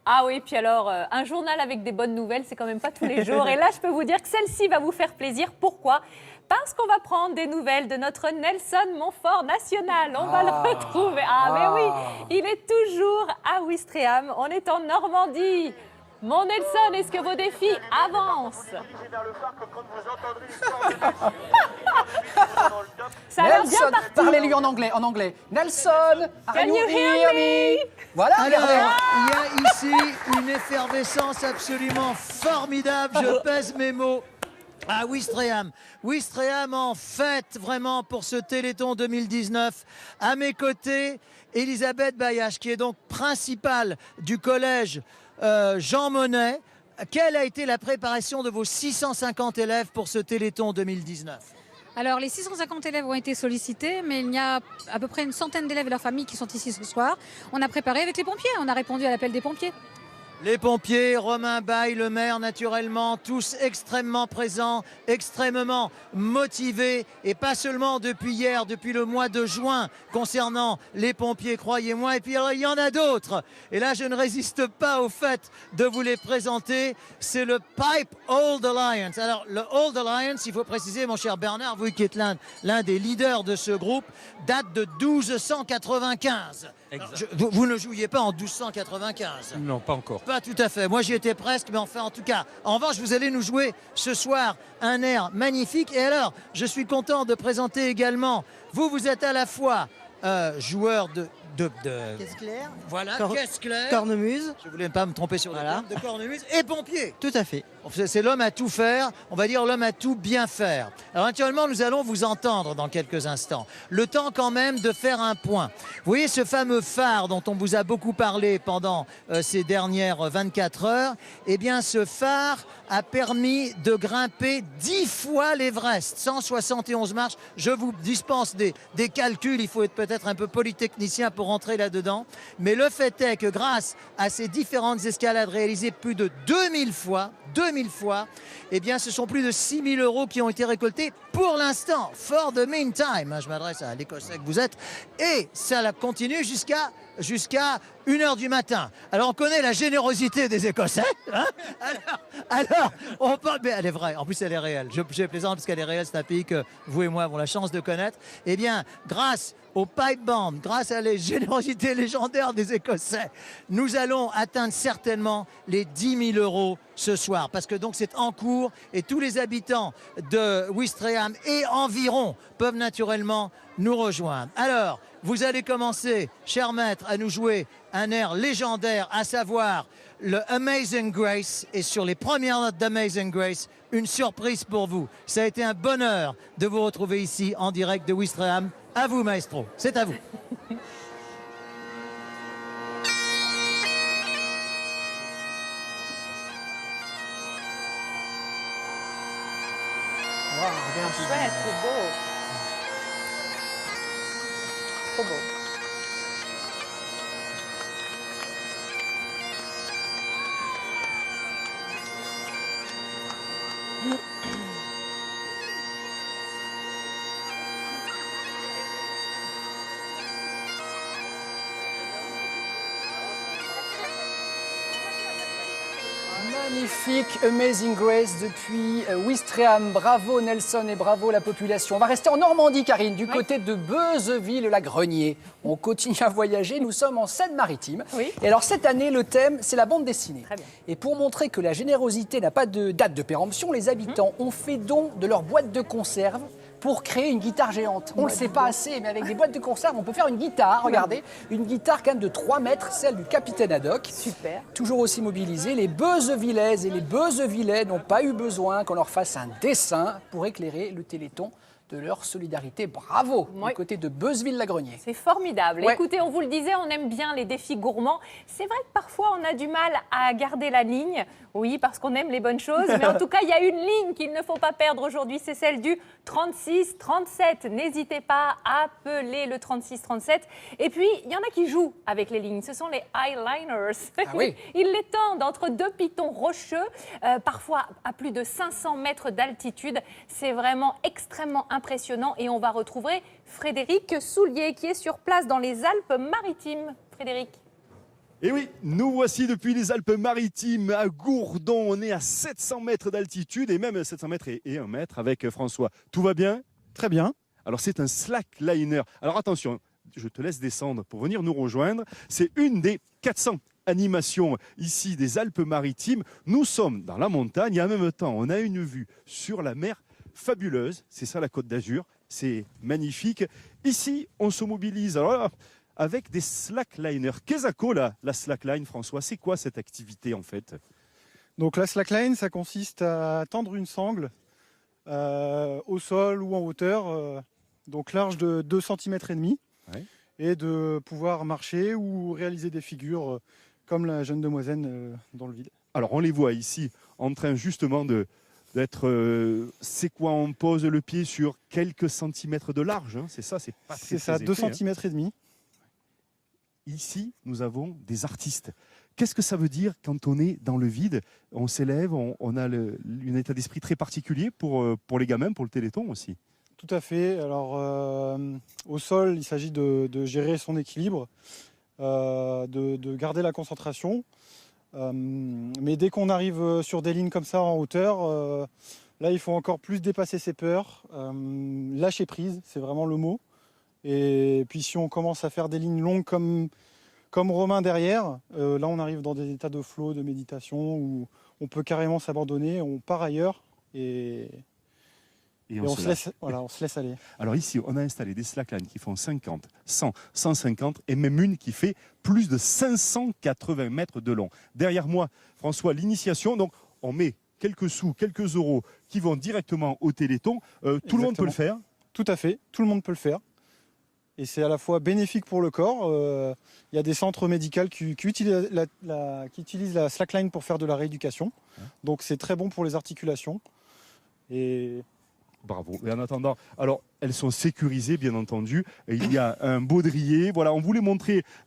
Ah oui, puis alors, un journal avec des bonnes nouvelles, c'est quand même pas tous les jours. Et là, je peux vous dire que celle-ci va vous faire plaisir. Pourquoi ? Parce qu'on va prendre des nouvelles de notre Nelson Montfort national. On va le retrouver. Ah, mais oui, il est toujours à Ouistreham. On est en Normandie. Mon Nelson, est-ce que vos défis avancent ? Ça a l'air bien Nelson, parti. parlez-lui en anglais. Nelson, Can you hear me ? Voilà, Alors, regardez. il y a ici une effervescence absolument formidable. Je pèse mes mots. À Ouistreham. Ouistreham en fête vraiment pour ce Téléthon 2019. À mes côtés, Elisabeth Bayache, qui est donc principale du collège Jean Monnet. Quelle a été la préparation de vos 650 élèves pour ce Téléthon 2019 ? Alors, les 650 élèves ont été sollicités, mais il y a à peu près une centaine d'élèves et leurs familles qui sont ici ce soir. On a préparé avec les pompiers, on a répondu à l'appel des pompiers. Les pompiers, Romain Baille, le maire naturellement, tous extrêmement présents, extrêmement motivés, et pas seulement depuis hier, depuis le mois de juin, concernant les pompiers, croyez-moi. Et puis alors, il y en a d'autres. Et là, je ne résiste pas au fait de vous les présenter. C'est le Pipe Old Alliance. Alors, le Old Alliance, il faut préciser, mon cher Bernard, vous qui êtes l'un des leaders de ce groupe, date de 1295. Alors, vous ne jouiez pas en 1295. Non, pas encore. Pas tout à fait. Moi, j'y étais presque, mais enfin, en tout cas. En revanche, vous allez nous jouer ce soir un air magnifique. Et alors, je suis content de présenter également. Vous êtes à la fois joueur de Caisse claire. Voilà, caisse claire. Cornemuse. Je voulais pas me tromper sur le terme, de cornemuse et pompier. Tout à fait. C'est l'homme à tout faire, on va dire l'homme à tout bien faire. Alors naturellement, nous allons vous entendre dans quelques instants. Le temps quand même de faire un point. Vous voyez ce fameux phare dont on vous a beaucoup parlé pendant ces dernières 24 heures. Eh bien, ce phare a permis de grimper 10 fois l'Everest, 171 marches. Je vous dispense des calculs, il faut être peut-être un peu polytechnicien pour rentrer là-dedans. Mais le fait est que grâce à ces différentes escalades réalisées plus de 2000 fois, eh bien, ce sont plus de 6 000 € qui ont été récoltés pour l'instant, for the meantime. Je m'adresse à l'Écossais que vous êtes. Et ça continue jusqu'à 1h du matin. Alors, on connaît la générosité des Écossais. Hein, alors, on parle... Mais elle est vraie. En plus, elle est réelle. Je plaisante parce qu'elle est réelle. C'est un pays que vous et moi avons la chance de connaître. Eh bien, grâce au pipe band, grâce à la générosité légendaire des Écossais, nous allons atteindre certainement les 10 000 € ce soir. Parce que donc c'est en cours et tous les habitants de Ouistreham et environ peuvent naturellement nous rejoindre. Alors, vous allez commencer, cher maître, à nous jouer un air légendaire, à savoir le Amazing Grace. Et sur les premières notes d'Amazing Grace, une surprise pour vous. Ça a été un bonheur de vous retrouver ici en direct de Ouistreham. À vous, maestro, c'est à vous. Chouette, c'est beau. Trop beau. Magnifique Amazing Grace depuis Ouistreham. Bravo Nelson et bravo la population. On va rester en Normandie, Karine, du côté de Beuzeville-la-Grenier. On continue à voyager, nous sommes en Seine-Maritime. Oui. Et alors cette année, le thème, c'est la bande dessinée. Très bien. Et pour montrer que la générosité n'a pas de date de péremption, les habitants ont fait don de leur boîte de conserve pour créer une guitare géante. On ne le sait pas assez, mais avec des boîtes de conserve, on peut faire une guitare, regardez. Une guitare quand même de 3 mètres, celle du capitaine Haddock. Super. Toujours aussi mobilisés, les Beuzevillaises et les Beuzevillais n'ont pas eu besoin qu'on leur fasse un dessin pour éclairer le Téléthon de leur solidarité. Bravo, Oui. du côté de Beuzeville-la-Grenier. C'est formidable. Ouais. Écoutez, on vous le disait, on aime bien les défis gourmands. C'est vrai que parfois, on a du mal à garder la ligne. Oui, parce qu'on aime les bonnes choses. Mais en tout cas, il y a une ligne qu'il ne faut pas perdre aujourd'hui. C'est celle du 36-37. N'hésitez pas à appeler le 36-37. Et puis, il y en a qui jouent avec les lignes. Ce sont les eyeliners. Ah oui. Ils les tendent entre deux pitons rocheux, parfois à plus de 500 mètres d'altitude. C'est vraiment extrêmement impressionnant. Et on va retrouver Frédéric Soulier qui est sur place dans les Alpes-Maritimes. Frédéric. Et oui, nous voici depuis les Alpes-Maritimes à Gourdon. On est à 700 mètres d'altitude et même 700 mètres et 1 mètre avec François. Tout va bien? Très bien. Alors c'est un slackliner. Alors attention, je te laisse descendre pour venir nous rejoindre. C'est une des 400 animations ici des Alpes-Maritimes. Nous sommes dans la montagne et en même temps, on a une vue sur la mer fabuleuse. C'est ça la Côte d'Azur. C'est magnifique. Ici, on se mobilise. Alors là, avec des slackliners. Qu'est-ce que la slackline, François? C'est quoi cette activité en fait? Donc la slackline, ça consiste à tendre une sangle au sol ou en hauteur, donc large de 2,5 cm, Ouais. et de pouvoir marcher ou réaliser des figures comme la jeune demoiselle dans le vide. Alors on les voit ici en train justement d'être... c'est quoi? On pose le pied sur quelques centimètres de large, hein, c'est ça? C'est pas très, C'est ça, très 2 épais, hein. cm et demi. Ici, nous avons des artistes. Qu'est-ce que ça veut dire quand on est dans le vide? On s'élève, on a un état d'esprit très particulier pour les gamins, pour le Téléthon aussi. Tout à fait. Alors au sol, il s'agit de gérer son équilibre, de garder la concentration. Mais dès qu'on arrive sur des lignes comme ça en hauteur, là il faut encore plus dépasser ses peurs, lâcher prise, c'est vraiment le mot. Et puis si on commence à faire des lignes longues comme Romain derrière, là on arrive dans des états de flow, de méditation, où on peut carrément s'abandonner, on part ailleurs et on se laisse aller. Alors ici, on a installé des slacklines qui font 50, 100, 150 et même une qui fait plus de 580 mètres de long. Derrière moi, François, l'initiation, donc on met quelques sous, quelques euros qui vont directement au Téléthon. Tout le monde peut le faire? Tout à fait, tout le monde peut le faire. Et c'est à la fois bénéfique pour le corps. Il y a des centres médicaux qui utilisent la slackline pour faire de la rééducation. Donc c'est très bon pour les articulations. Et bravo. Et en attendant, alors elles sont sécurisées bien entendu. Et il y a un baudrier. Voilà, on voulait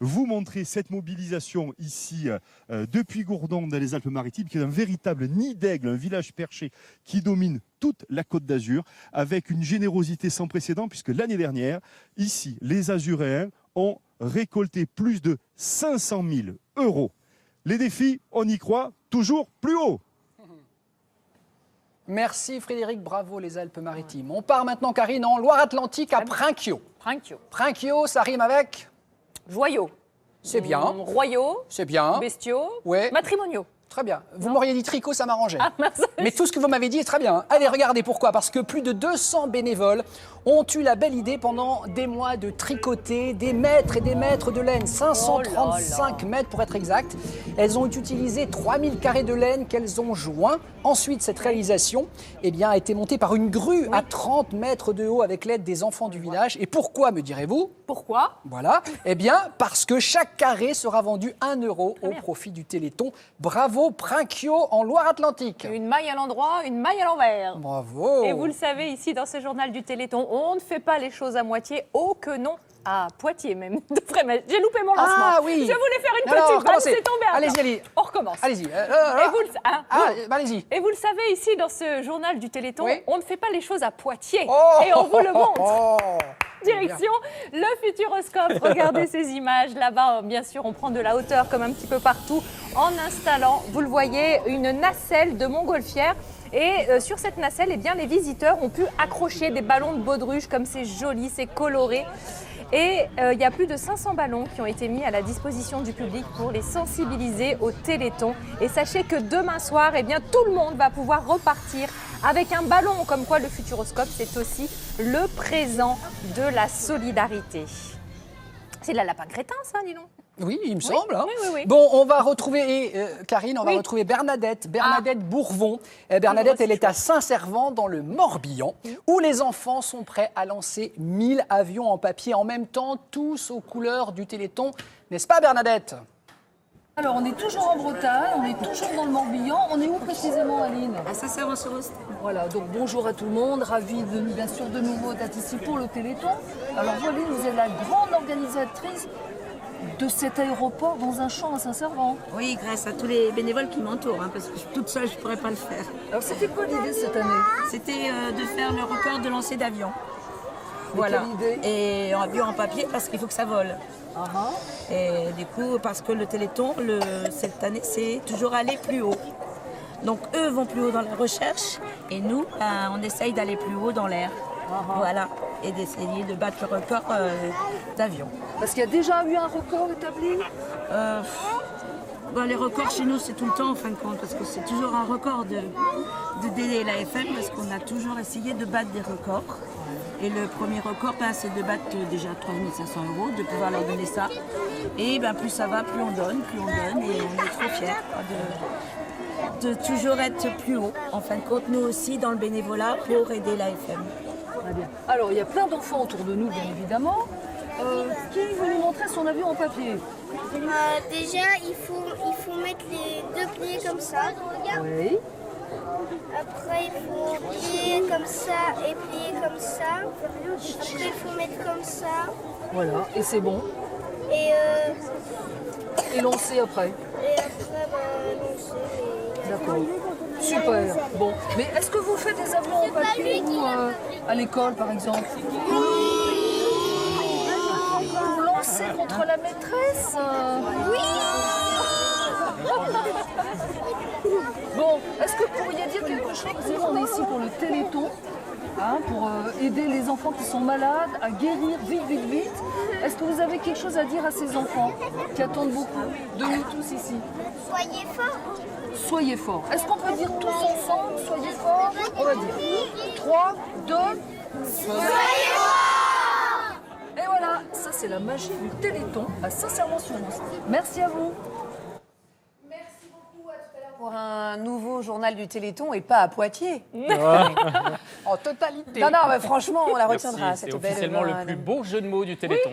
vous montrer cette mobilisation ici depuis Gourdon dans les Alpes-Maritimes, qui est un véritable nid d'aigle, un village perché qui domine toute la Côte d'Azur, avec une générosité sans précédent, puisque l'année dernière, ici, les Azuréens ont récolté plus de 500 000 €. Les défis, on y croit, toujours plus haut. Merci Frédéric, bravo les Alpes-Maritimes. On part maintenant, Karine, en Loire-Atlantique à Prinquio. Prinquio, ça rime avec? Joyaux. C'est bien. Royaux. C'est bien. Bestiaux. Ouais. Matrimoniaux. Très bien. Vous m'auriez dit tricot, ça m'arrangeait. Ah, mince. Mais tout ce que vous m'avez dit est très bien. Allez, regardez pourquoi. Parce que plus de 200 bénévoles ont eu la belle idée pendant des mois de tricoter des mètres et des mètres de laine. 535 mètres pour être exact. Elles ont utilisé 3000 carrés de laine qu'elles ont joints. Ensuite, cette réalisation a été montée par une grue à 30 mètres de haut avec l'aide des enfants du village. Et pourquoi, me direz-vous? Pourquoi? Voilà. Eh bien, parce que chaque carré sera vendu 1 € au profit du Téléthon. Bravo, Prinquio en Loire-Atlantique. Une maille à l'endroit, une maille à l'envers. Bravo. Et vous le savez, ici, dans ce journal du Téléthon, on ne fait pas les choses à moitié. Oh que non. À Poitiers même. J'ai loupé mon lancement. Ah oui. Je voulais faire une Alors, petite balle, commencez. c'est tombé à plat. Allez-y, allez. On recommence. Allez-y. Allez-y. Et vous le savez, ici, dans ce journal du Téléthon, Oui. on ne fait pas les choses à Poitiers. Oh. Et on vous le montre. Oh. Direction le Futuroscope. Regardez ces images. Là-bas, bien sûr, on prend de la hauteur comme un petit peu partout en installant, vous le voyez, une nacelle de montgolfière. Et sur cette nacelle, eh bien, les visiteurs ont pu accrocher des ballons de baudruche comme c'est joli, c'est coloré. Et il y a plus de 500 ballons qui ont été mis à la disposition du public pour les sensibiliser au Téléthon. Et sachez que demain soir, eh bien, tout le monde va pouvoir repartir avec un ballon. Comme quoi, le Futuroscope, c'est aussi le présent de la solidarité. C'est la lapin crétin, ça, dis donc. Oui, il me semble. Hein. Oui. Bon, on va retrouver, Karine, on va retrouver Bernadette Bourvon. Bernadette, elle est à Saint-Servant, dans le Morbihan, où les enfants sont prêts à lancer 1000 avions en papier en même temps, tous aux couleurs du Téléthon. N'est-ce pas, Bernadette? Alors, on est toujours en Bretagne, on est toujours dans le Morbihan. On est où précisément, Aline? À Saint-Servant-sur-Ostende. Voilà, donc bonjour à tout le monde, ravi bien sûr de nouveau d'être ici pour le Téléthon. Alors, vous, Aline, vous êtes la grande organisatrice de cet aéroport dans un champ à Saint-Servant. Oui, grâce à tous les bénévoles qui m'entourent, parce que toute seule, je ne pourrais pas le faire. Alors, c'était quoi l'idée cette année? C'était de faire le record de lancer d'avion. Voilà. quelle idée? Et on a vu en papier parce qu'il faut que ça vole. Et du coup, parce que le Téléthon, cette année, c'est toujours aller plus haut. Donc eux vont plus haut dans la recherche et nous, on essaye d'aller plus haut dans l'air. Voilà. Et d'essayer de battre le record d'avion. Parce qu'il y a déjà eu un record établi. Les records chez nous, c'est tout le temps en fin de compte, parce que c'est toujours un record d'aider la FM, parce qu'on a toujours essayé de battre des records. Et le premier record, c'est de battre déjà 3 500 €, de pouvoir leur donner ça. Et plus ça va, plus on donne, et on est trop fiers de toujours être plus haut. En fin de compte, nous aussi, dans le bénévolat, pour aider la FM. Très bien. Alors, il y a plein d'enfants autour de nous, bien évidemment. Qui veut nous montrer son avion en papier? Déjà, il faut mettre les 2 pliés comme ça. Oui. Après, il faut plier comme ça et plier comme ça. Après, il faut mettre comme ça. Voilà, et c'est bon. Et Et lancer après. lancer. D'accord. Super. Bon. Mais est-ce que vous faites des avions en papier ou à l'école, par exemple? Vous lancez contre la maîtresse? Oui. Bon, est-ce que vous pourriez dire quelque chose? Nous, on est ici pour le Téléthon, pour aider les enfants qui sont malades à guérir vite. Est-ce que vous avez quelque chose à dire à ces enfants qui attendent beaucoup de nous tous ici? Soyez forts. Soyez forts. Est-ce qu'on peut dire tous ensemble, soyez forts? On va dire 3, 2, soyez forts. Et voilà, ça c'est la magie du Téléthon à Saint-Serment-sur-Mons. Merci à vous. Pour un nouveau journal du Téléthon et pas à Poitiers. En totalité. Non, mais franchement, on la Merci, retiendra, c'est cette belle officiellement le vanne. plus beau jeu de mots du Téléthon.